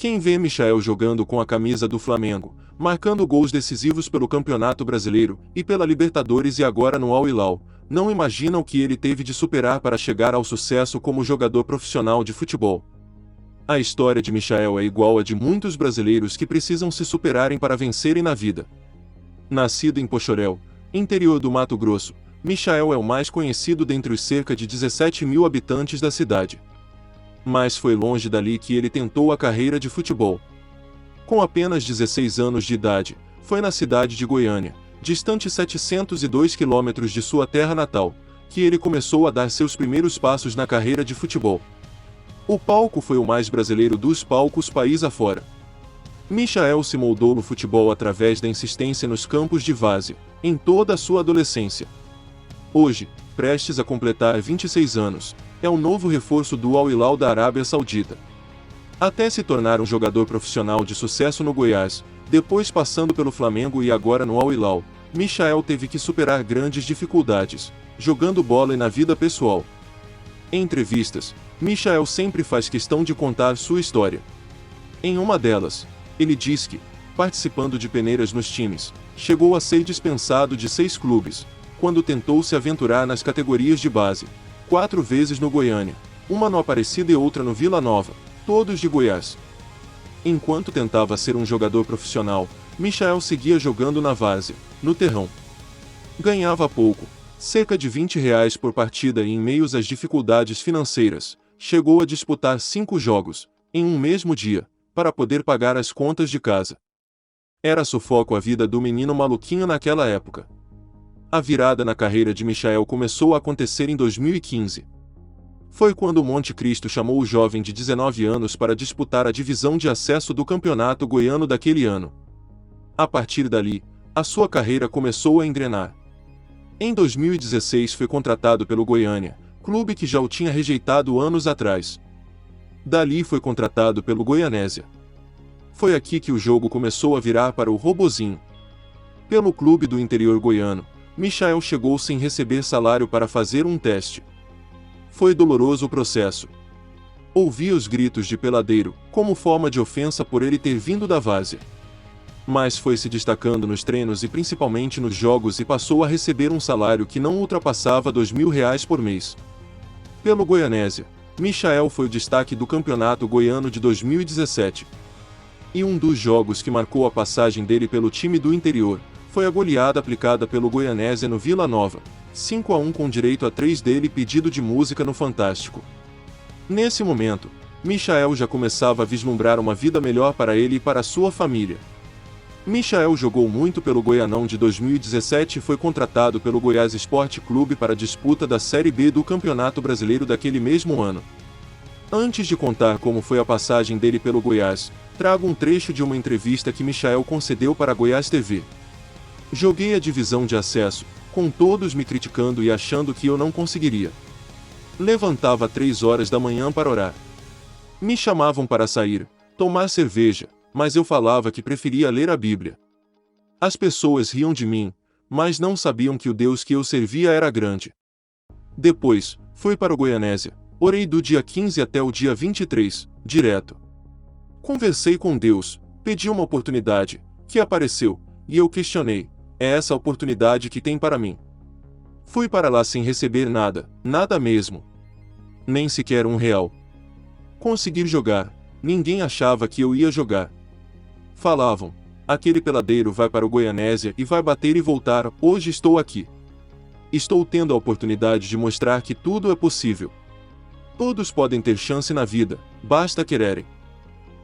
Quem vê Michael jogando com a camisa do Flamengo, marcando gols decisivos pelo Campeonato Brasileiro e pela Libertadores e agora no Al Hilal, não imagina o que ele teve de superar para chegar ao sucesso como jogador profissional de futebol. A história de Michael é igual à de muitos brasileiros que precisam se superarem para vencerem na vida. Nascido em Poxoréu, interior do Mato Grosso, Michael é o mais conhecido dentre os cerca de 17 mil habitantes da cidade. Mas foi longe dali que ele tentou a carreira de futebol. Com apenas 16 anos de idade, foi na cidade de Goiânia, distante 702 quilômetros de sua terra natal, que ele começou a dar seus primeiros passos na carreira de futebol. O palco foi o mais brasileiro dos palcos país afora. Michael se moldou no futebol através da insistência nos campos de várzea, em toda a sua adolescência. Hoje, prestes a completar 26 anos, é o novo reforço do Al Hilal da Arábia Saudita. Até se tornar um jogador profissional de sucesso no Goiás, depois passando pelo Flamengo e agora no Al Hilal, Michael teve que superar grandes dificuldades, jogando bola e na vida pessoal. Em entrevistas, Michael sempre faz questão de contar sua história. Em uma delas, ele diz que, participando de peneiras nos times, chegou a ser dispensado de 6 clubes, quando tentou se aventurar nas categorias de base, 4 vezes no Goiânia, uma no Aparecida e outra no Vila Nova, todos de Goiás. Enquanto tentava ser um jogador profissional, Michael seguia jogando na várzea, no terrão. Ganhava pouco, cerca de R$ 20 por partida e em meio às dificuldades financeiras, chegou a disputar 5 jogos, em um mesmo dia, para poder pagar as contas de casa. Era sufoco a vida do menino maluquinho naquela época. A virada na carreira de Michael começou a acontecer em 2015. Foi quando o Monte Cristo chamou o jovem de 19 anos para disputar a divisão de acesso do campeonato goiano daquele ano. A partir dali, a sua carreira começou a engrenar. Em 2016 foi contratado pelo Goiânia, clube que já o tinha rejeitado anos atrás. Dali foi contratado pelo Goianésia. Foi aqui que o jogo começou a virar para o robozinho. Pelo clube do interior goiano, Michael chegou sem receber salário para fazer um teste. Foi doloroso o processo. Ouvia os gritos de peladeiro, como forma de ofensa por ele ter vindo da várzea. Mas foi se destacando nos treinos e principalmente nos jogos e passou a receber um salário que não ultrapassava R$ 2.000 por mês. Pelo Goianésia, Michael foi o destaque do Campeonato Goiano de 2017. E um dos jogos que marcou a passagem dele pelo time do interior foi a goleada aplicada pelo Goianésia no Vila Nova, 5-1 com direito a 3 dele pedido de música no Fantástico. Nesse momento, Michael já começava a vislumbrar uma vida melhor para ele e para sua família. Michael jogou muito pelo Goianão de 2017 e foi contratado pelo Goiás Esporte Clube para a disputa da Série B do Campeonato Brasileiro daquele mesmo ano. Antes de contar como foi a passagem dele pelo Goiás, trago um trecho de uma entrevista que Michael concedeu para a Goiás TV. Joguei a divisão de acesso, com todos me criticando e achando que eu não conseguiria. Levantava 3 horas da manhã para orar. Me chamavam para sair, tomar cerveja, mas eu falava que preferia ler a Bíblia. As pessoas riam de mim, mas não sabiam que o Deus que eu servia era grande. Depois, fui para o Goianésia, orei do dia 15 até o dia 23, direto. Conversei com Deus, pedi uma oportunidade, que apareceu, e eu questionei: é essa a oportunidade que tem para mim? Fui para lá sem receber nada, nada mesmo. Nem sequer R$ 1. Consegui jogar, ninguém achava que eu ia jogar. Falavam: aquele peladeiro vai para o Goianésia e vai bater e voltar. Hoje estou aqui. Estou tendo a oportunidade de mostrar que tudo é possível. Todos podem ter chance na vida, basta quererem.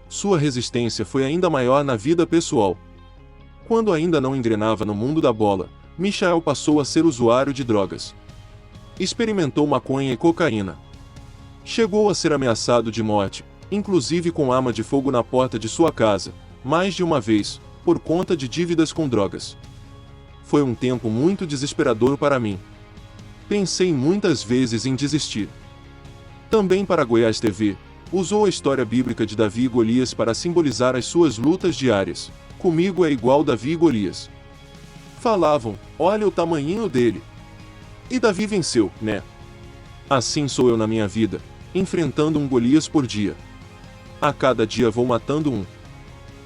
Sua resistência foi ainda maior na vida pessoal. Quando ainda não engrenava no mundo da bola, Michael passou a ser usuário de drogas. Experimentou maconha e cocaína. Chegou a ser ameaçado de morte, inclusive com arma de fogo na porta de sua casa, mais de uma vez, por conta de dívidas com drogas. Foi um tempo muito desesperador para mim. Pensei muitas vezes em desistir. Também para a Goiás TV, usou a história bíblica de Davi e Golias para simbolizar as suas lutas diárias. Comigo é igual Davi e Golias. Falavam: olha o tamanhinho dele. E Davi venceu, né? Assim sou eu na minha vida, enfrentando um Golias por dia. A cada dia vou matando um.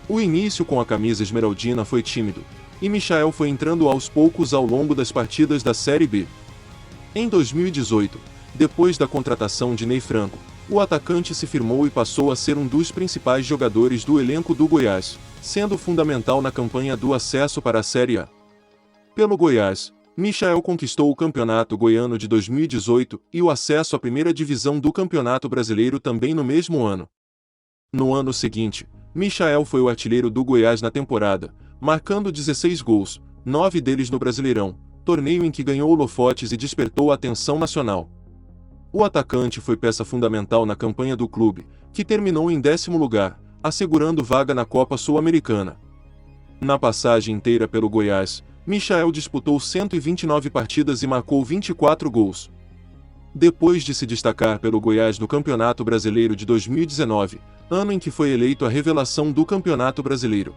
O início com a camisa esmeraldina foi tímido, e Michael foi entrando aos poucos ao longo das partidas da Série B. Em 2018, depois da contratação de Ney Franco, o atacante se firmou e passou a ser um dos principais jogadores do elenco do Goiás, sendo fundamental na campanha do acesso para a Série A. Pelo Goiás, Michael conquistou o Campeonato Goiano de 2018 e o acesso à primeira divisão do Campeonato Brasileiro também no mesmo ano. No ano seguinte, Michael foi o artilheiro do Goiás na temporada, marcando 16 gols, 9 deles no Brasileirão, torneio em que ganhou holofotes e despertou a atenção nacional. O atacante foi peça fundamental na campanha do clube, que terminou em 10º lugar, assegurando vaga na Copa Sul-Americana. Na passagem inteira pelo Goiás, Michael disputou 129 partidas e marcou 24 gols. Depois de se destacar pelo Goiás no Campeonato Brasileiro de 2019, ano em que foi eleito a revelação do Campeonato Brasileiro,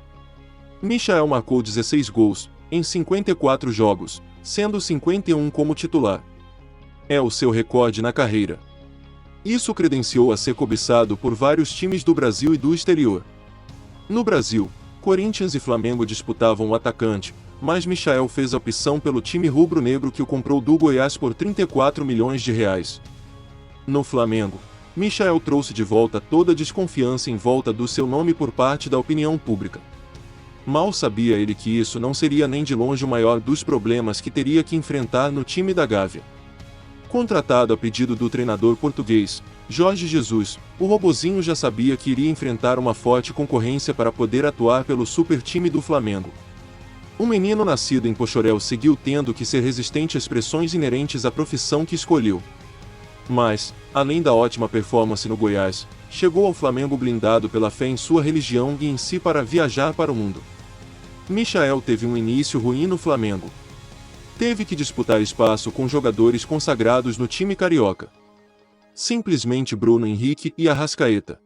Michael marcou 16 gols, em 54 jogos, sendo 51 como titular. É o seu recorde na carreira. Isso o credenciou a ser cobiçado por vários times do Brasil e do exterior. No Brasil, Corinthians e Flamengo disputavam o atacante, mas Michael fez a opção pelo time rubro-negro que o comprou do Goiás por R$34 milhões. No Flamengo, Michael trouxe de volta toda a desconfiança em volta do seu nome por parte da opinião pública. Mal sabia ele que isso não seria nem de longe o maior dos problemas que teria que enfrentar no time da Gávea. Contratado a pedido do treinador português, Jorge Jesus, o robozinho já sabia que iria enfrentar uma forte concorrência para poder atuar pelo super time do Flamengo. O menino nascido em Pochorel seguiu tendo que ser resistente às pressões inerentes à profissão que escolheu. Mas, além da ótima performance no Goiás, chegou ao Flamengo blindado pela fé em sua religião e em si para viajar para o mundo. Michael teve um início ruim no Flamengo. Teve que disputar espaço com jogadores consagrados no time carioca. Simplesmente Bruno Henrique e Arrascaeta.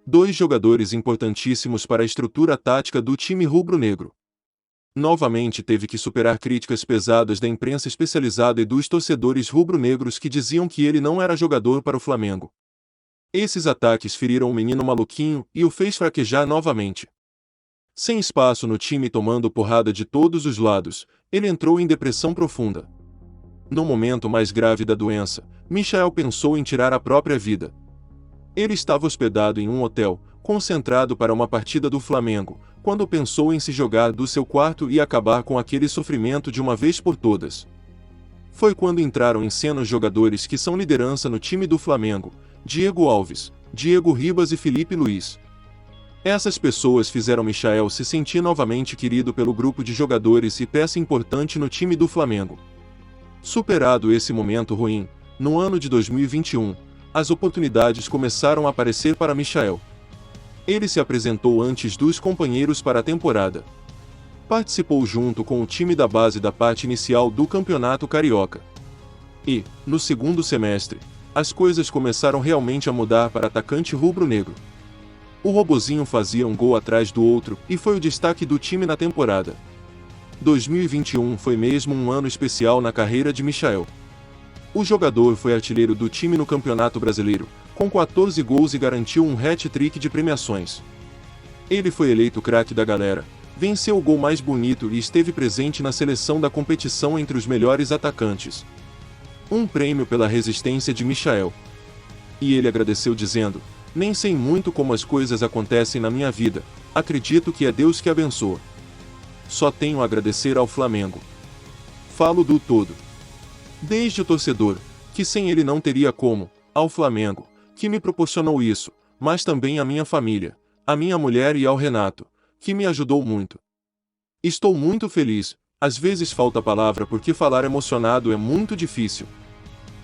Dois jogadores importantíssimos para a estrutura tática do time rubro-negro. Novamente teve que superar críticas pesadas da imprensa especializada e dos torcedores rubro-negros que diziam que ele não era jogador para o Flamengo. Esses ataques feriram o menino maluquinho e o fez fraquejar novamente. Sem espaço no time e tomando porrada de todos os lados, ele entrou em depressão profunda. No momento mais grave da doença, Michael pensou em tirar a própria vida. Ele estava hospedado em um hotel, concentrado para uma partida do Flamengo, quando pensou em se jogar do seu quarto e acabar com aquele sofrimento de uma vez por todas. Foi quando entraram em cena os jogadores que são liderança no time do Flamengo, Diego Alves, Diego Ribas e Felipe Luiz. Essas pessoas fizeram Michael se sentir novamente querido pelo grupo de jogadores e peça importante no time do Flamengo. Superado esse momento ruim, no ano de 2021, as oportunidades começaram a aparecer para Michael. Ele se apresentou antes dos companheiros para a temporada. Participou junto com o time da base da parte inicial do Campeonato Carioca. E, no segundo semestre, as coisas começaram realmente a mudar para atacante rubro-negro. O robozinho fazia um gol atrás do outro e foi o destaque do time na temporada. 2021 foi mesmo um ano especial na carreira de Michael. O jogador foi artilheiro do time no Campeonato Brasileiro, com 14 gols e garantiu um hat-trick de premiações. Ele foi eleito craque da galera, venceu o gol mais bonito e esteve presente na seleção da competição entre os melhores atacantes. Um prêmio pela resistência de Michael. E ele agradeceu dizendo: "Nem sei muito como as coisas acontecem na minha vida, acredito que é Deus que abençoa. Só tenho a agradecer ao Flamengo. Falo do todo. Desde o torcedor, que sem ele não teria como, ao Flamengo, que me proporcionou isso, mas também à minha família, à minha mulher e ao Renato, que me ajudou muito. Estou muito feliz, às vezes falta palavra porque falar emocionado é muito difícil."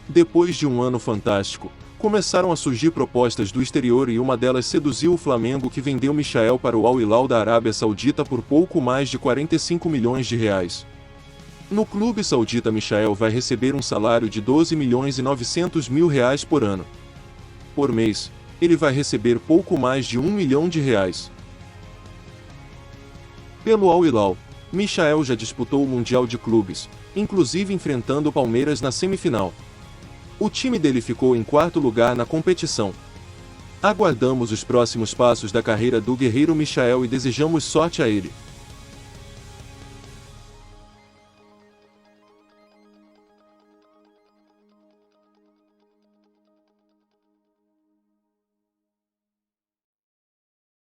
Depois de um ano fantástico, começaram a surgir propostas do exterior e uma delas seduziu o Flamengo, que vendeu Michael para o Al Hilal da Arábia Saudita por pouco mais de R$45 milhões. No clube saudita, Michael vai receber um salário de R$12.900.000 por ano. Por mês, ele vai receber pouco mais de R$1 milhão. Pelo Al Hilal, Michael já disputou o Mundial de Clubes, inclusive enfrentando o Palmeiras na semifinal. O time dele ficou em quarto lugar na competição. Aguardamos os próximos passos da carreira do guerreiro Michael e desejamos sorte a ele.